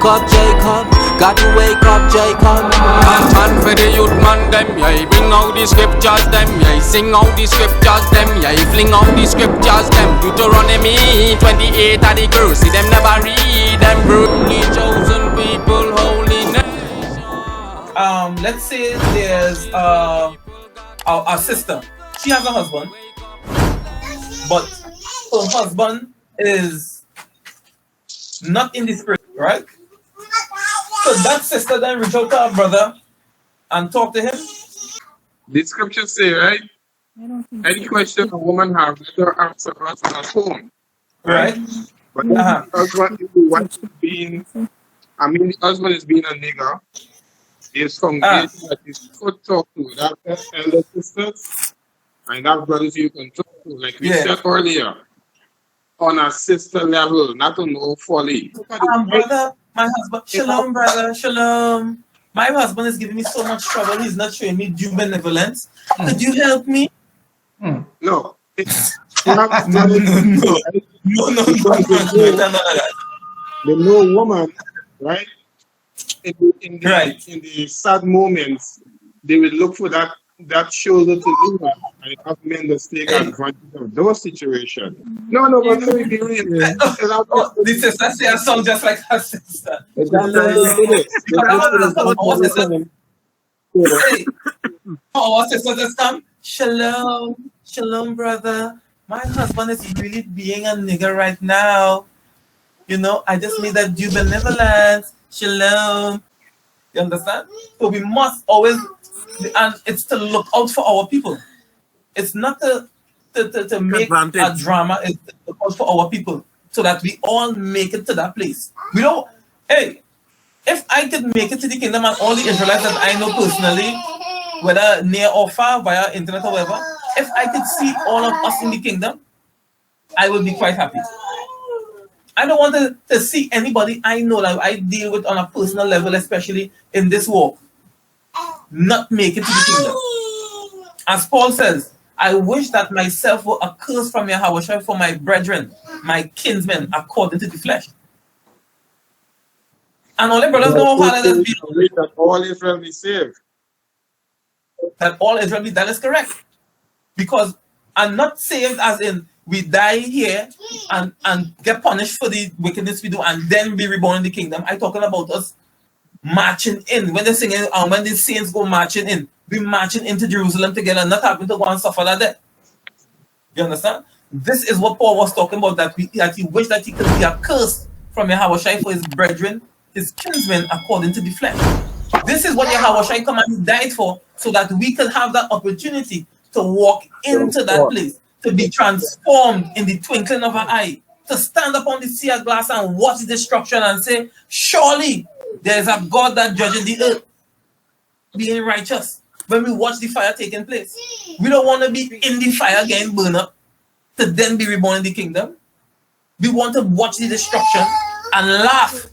up, Jacob. Got to wake up, Jacob. Man for the youth man them, yeah. Bring out the scriptures them, yeah. Sing out the scriptures them, yeah. Fling out the scriptures them. Deuteronomy 28 are the curse. See them never read them. Holy chosen people, holy nation. Let's say there's a sister. She has a husband, but her husband is not in the spirit, right? So that sister then reach out to her brother and talk to him. The scriptures say, right? Any question a woman has, let her answer us at home. Right? But the husband is the one being, I mean, the husband is being a nigger. Is from that is could talk to. That elder sisters and that brothers you can talk to. Like we said earlier, on a sister level, not to know folly. Brother, my husband, shalom, brother, shalom. My husband is giving me so much trouble. He's not showing me due benevolence. Could you help me? No. No. The no woman, right? In the sad moments, they will look for that shoulder to lean on, and have men that take advantage of those situations. No, but let me be real. The sister say a song just like her sister. Our sister just come. Shalom, shalom, brother. My husband is really being a nigger right now. You know, I just made that due benevolence. Shalom. You understand? So we must always, and it's to look out for our people. It's not to make a drama. It's to look out for our people so that we all make it to that place. We don't. Hey, if I could make it to the kingdom and all the Israelites that I know personally, whether near or far via internet or whatever, if I could see all of us in the kingdom, I would be quite happy. I don't want to see anybody I know that I deal with on a personal level, especially in this walk, not make it to the kingdom. As Paul says, I wish that myself were accursed from Yahawashi for my brethren, my kinsmen, according to the flesh. And all the brothers know how hard it is that all Israel be saved. That all Israel be, that is correct. Because I'm not saved as in we die here and get punished for the wickedness we do and then be reborn in the kingdom. I'm talking about us marching in. When they singing and when the saints go marching in, we marching into Jerusalem together, not having to go and suffer that death. You understand? This is what Paul was talking about, that he wished that he could be accursed from Yahawashi for his brethren, his kinsmen, according to the flesh. This is what Yahawashi come and died for, so that we could have that opportunity to walk into that place, to be transformed in the twinkling of an eye, to stand up on the sea of glass and watch the destruction and say, surely there is a God that judges the earth, being righteous. When we watch the fire taking place, we don't want to be in the fire getting burned up to then be reborn in the kingdom. We want to watch the destruction and laugh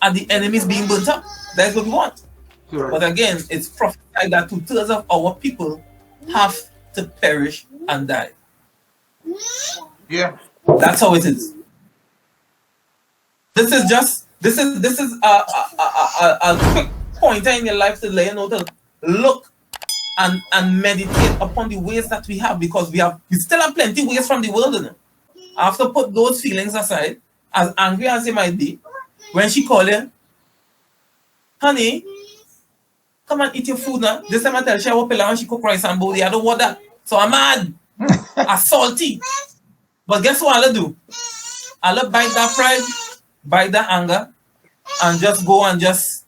at the enemies being burnt up. That's what we want. Sure. But again, it's prophesied that 2/3 of our people have to perish and die. Yeah, that's how it is. This is a quick pointer in your life to let you know to look and meditate upon the ways that we have, because we still have plenty ways from the world. You know? I have to put those feelings aside, as angry as they might be. When she call you, honey, come and eat your food now. This time I tell she I will pay and she cook rice and body. I don't want that. So I'm mad. I'm salty. But guess what I'll do? I'll bite that pride, bite that anger, and just go and just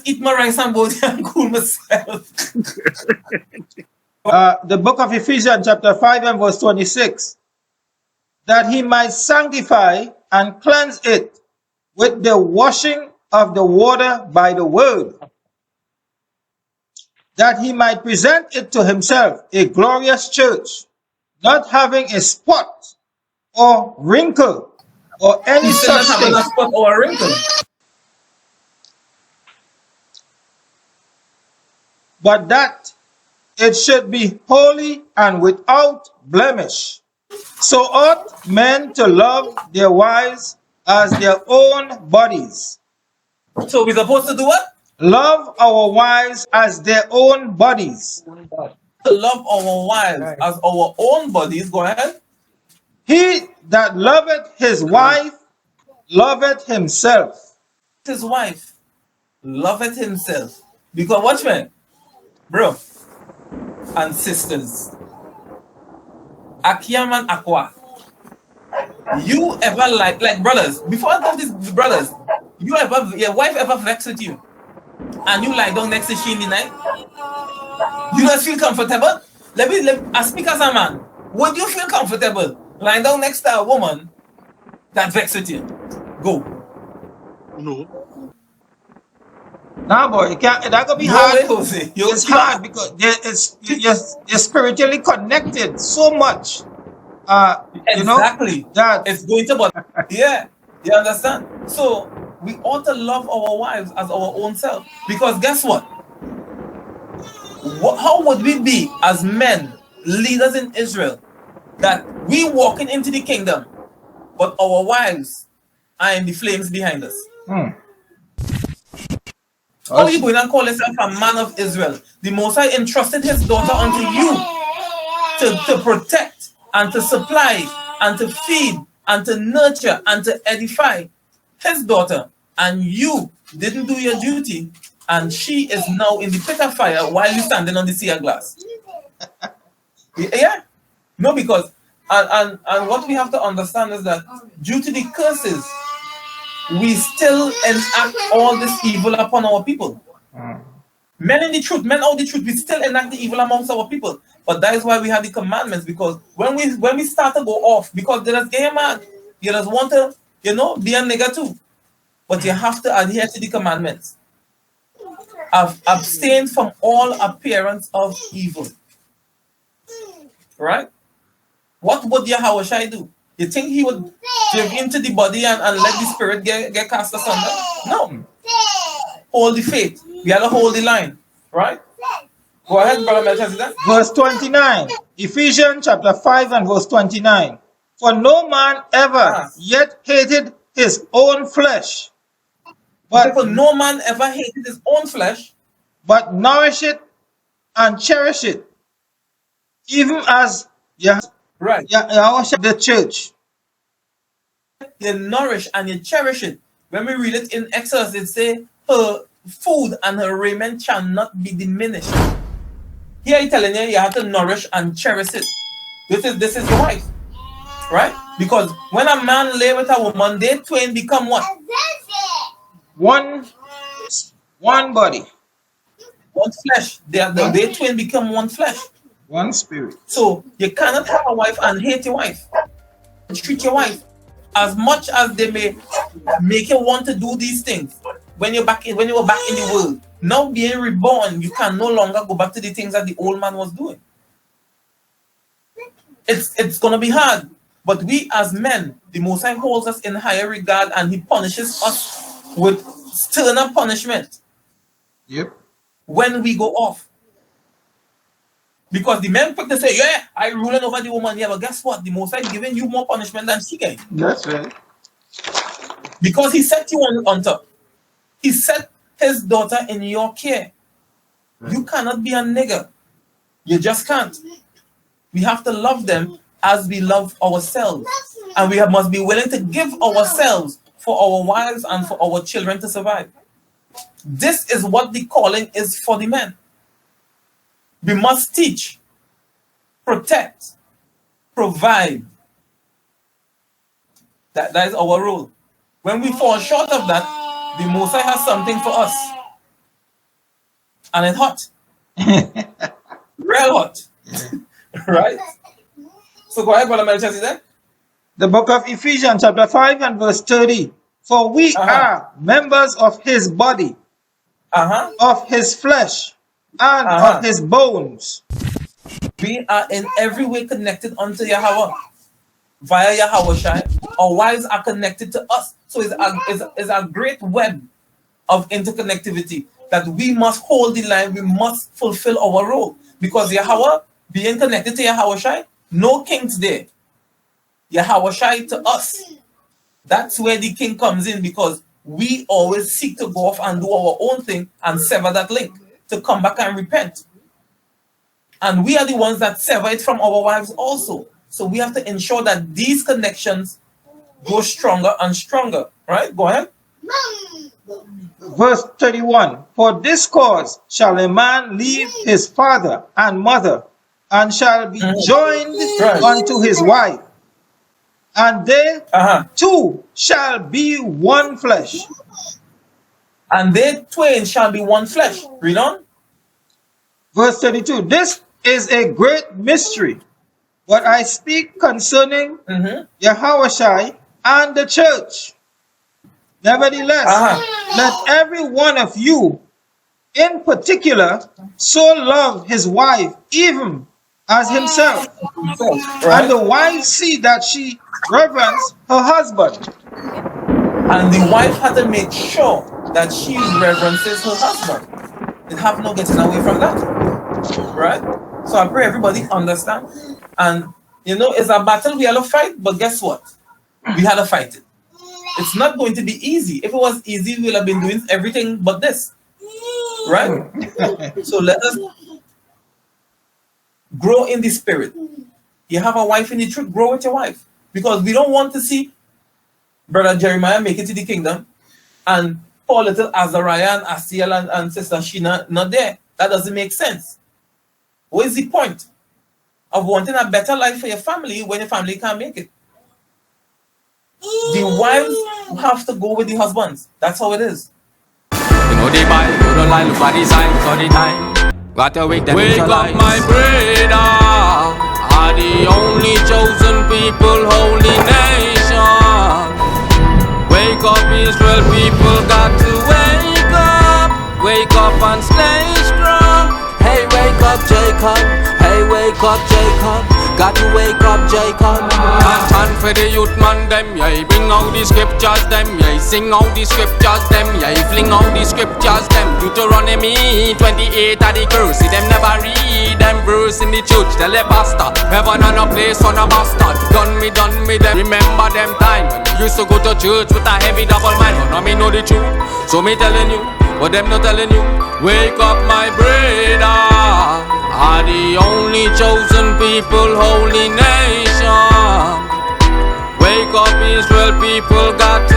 eat my rice and body and cool myself. The book of Ephesians chapter 5 and verse 26. That he might sanctify and cleanse it with the washing of the water by the word, that he might present it to himself a glorious church, not having a spot or wrinkle or any such thing, a spot or a wrinkle, but that it should be holy and without blemish. So ought men to love their wives as their own bodies. So we're supposed to do what? Love our wives as their own bodies. To love our wives as our own bodies. Go ahead. He that loveth his wife loveth himself. His wife loveth himself. Because watch me, bro and sisters, Akiam and Aqua, you ever like brothers, before I go to these brothers, your wife ever vex with you and you lie down next to she in the night? You just feel comfortable? I speak as a man. Would you feel comfortable lying down next to a woman that vex with you? Go. No. Nah, boy, it can't, that gonna be No hard. way, Jose. It's hard because you're spiritually connected so much. You know Exactly. that It's going to, but yeah, you understand? So we ought to love our wives as our own self. Because guess what? How would we be as men, leaders in Israel, that we walking into the kingdom, but our wives are in the flames behind us? How are you going to call yourself a man of Israel? The Most High entrusted his daughter unto you to protect and to supply and to feed and to nurture and to edify his daughter, and you didn't do your duty, and she is now in the pit of fire while you standing on the sea of glass. Yeah? No, because and what we have to understand is that due to the curses, we still enact all this evil upon our people. Men out the truth, we still enact the evil amongst our people. But that is why we have the commandments, because when we start to go off, because they just get mad, you just want to, be a nigger too. But you have to adhere to the commandments. Abstain from all appearance of evil. Right? What would Yahawashi do? You think he would give into the body and let the spirit get cast asunder? No. Hold the faith. We have to hold the line. Right? Go ahead, Brother Melchizedek. verse 29. Ephesians chapter 5 and verse 29. For no man ever yet hated his own flesh, For no man ever hated his own flesh, but nourish it and cherish it, even as Yahawashi the church. you nourish and you cherish it. When we read it in Exodus, it says her food and her raiment shall not be diminished. Here he's telling you have to nourish and cherish it. This is your wife. Right? Because when a man lay with a woman, they twain become what? One body. One flesh. They twain become one flesh. One spirit. So you cannot have a wife and hate your wife. Treat your wife as much as they may make you want to do these things. When you were back in the world, now being reborn, you can no longer go back to the things that the old man was doing. It's gonna be hard, but we as men, the Most High holds us in higher regard, and He punishes us with sterner punishment. Yep. When we go off. Because the men quick to say, yeah, I ruling over the woman. Yeah, but guess what? The Most High is giving you more punishment than she can. That's right. Because He set you on top. He set His daughter in your care. You cannot be a nigger. You just can't. We have to love them as we love ourselves. And we must be willing to give ourselves for our wives and for our children to survive. This is what the calling is for the men. We must teach, protect, provide. That is our role. When we fall short of that, the Most High has something for us. And it's hot. Real hot. Right? So go ahead, Brother Melchizedek. The book of Ephesians chapter 5 and verse 30. For we are members of His body, of His flesh, and of His bones. We are in every way connected unto Yahawah. Via Yahawashi, our wives are connected to us. So it's a great web of interconnectivity that we must hold the line. We must fulfill our role. Because Yahawah, being connected to Yahawashi, no kings there. Yahawashi to us. That's where the king comes in, because we always seek to go off and do our own thing and sever that link to come back and repent. And we are the ones that sever it from our wives also. So we have to ensure that these connections go stronger and stronger. Right? Go ahead. Verse 31. For this cause shall a man leave his father and mother, and shall be joined unto his wife, and they two shall be one flesh. And they twain shall be one flesh. Read on. Verse 32. This is a great mystery, but I speak concerning Yahawashi and the church. Nevertheless, let every one of you in particular so love his wife even as himself. And the wife see that she reverence her husband. And the wife had to make sure that she reverences her husband. It have no getting away from that. Right? So I pray everybody understand. And you know, it's a battle we have to fight, but guess what? We had to fight it. It's not going to be easy. If it was easy, we would have been doing everything but this. Right? So let us grow in the spirit. You have a wife in the truth, grow with your wife. Because we don't want to see Brother Jeremiah make it to the kingdom and poor little Azariah and Asiel and Sister Sheena not there. That doesn't make sense. What is the point of wanting a better life for your family when your family can't make it? The wives have to go with the husbands. That's how it is. You know they buy, you don't lie, look at the signs all the time. Got to wake them Wake up my brother, are the only chosen people, holy nation. Wake up Israel people, got to wake up and stay strong. Hey, wake up, Jacob. Hey, wake up, Jacob. Got to wake up, Jacob. And for the youth man them, yeah, bring out the scriptures them, yeah, sing out the scriptures them, yeah, fling out the scriptures them. Deuteronomy 28 are the curse, see them never read them verse in the church. Tell a pastor, heaven on a place on a bastard. Done me them. Remember them time when we used to go to church with a heavy double mind. But now me know the truth, so me telling you what them not telling you. Wake up my brother, are the only chosen people, holy nation. Wake up Israel people, got to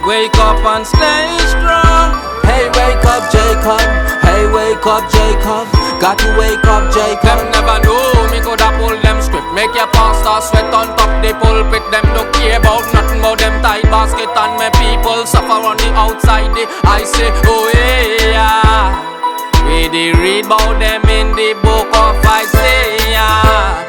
wake up and stay strong. Hey, wake up, Jacob. Hey, wake up, Jacob. Got to wake up, Jacob. Them never know me coulda pull them script. Make your pastor sweat on top the pulpit. Them don't care about nothing about them tight basket. And my people suffer on the outside. I say, oh yeah. We they read about them in the book of Isaiah.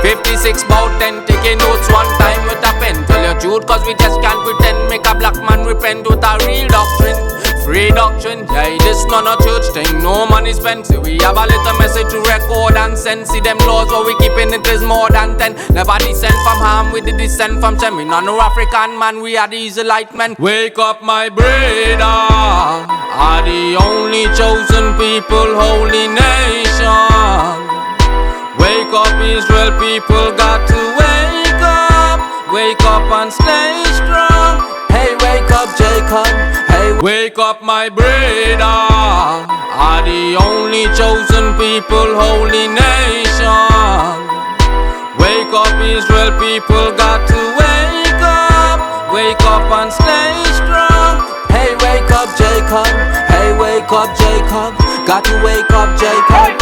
56 about 10 taking notes one time with a pen. Tell your truth cause we just can't pretend. Make a black man repent with a real doctrine. Free doctrine, yeah, this not a church thing. No money spent, see we have a little message to record and send. See them laws what we keeping it is more than 10. Never descend from Ham, we the descend from Shem. We not no African man, we are the Israelite men. Wake up my brother, are the only chosen people, holy nation. Wake up Israel people, got to wake up and stay strong. Hey, wake up, Jacob. Hey, wake up my brother, are the only chosen people, holy nation. Wake up Israel people, got to wake up and stay strong. Hey, wake up, Jacob. Hey, wake up, Jacob. Got to wake up, Jacob.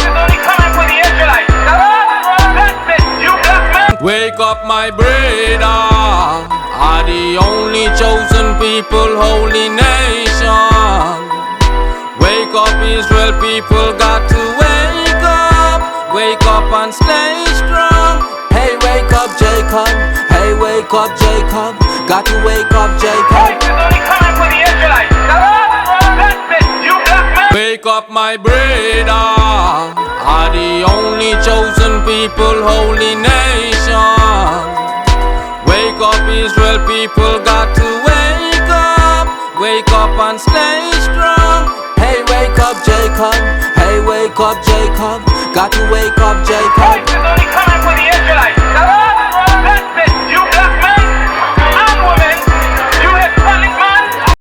Wake up my brother, are the only chosen people, holy nation. Wake up Israel people, got to wake up and stay strong. Hey, wake up, Jacob. Hey, wake up, Jacob. Got to wake up, Jacob. Wake up my brother, are the only chosen people, holy nation. Wake up Israel people, got to wake up and stay strong. Hey, wake up, Jacob. Hey, wake up, Jacob. Got to wake up, Jacob.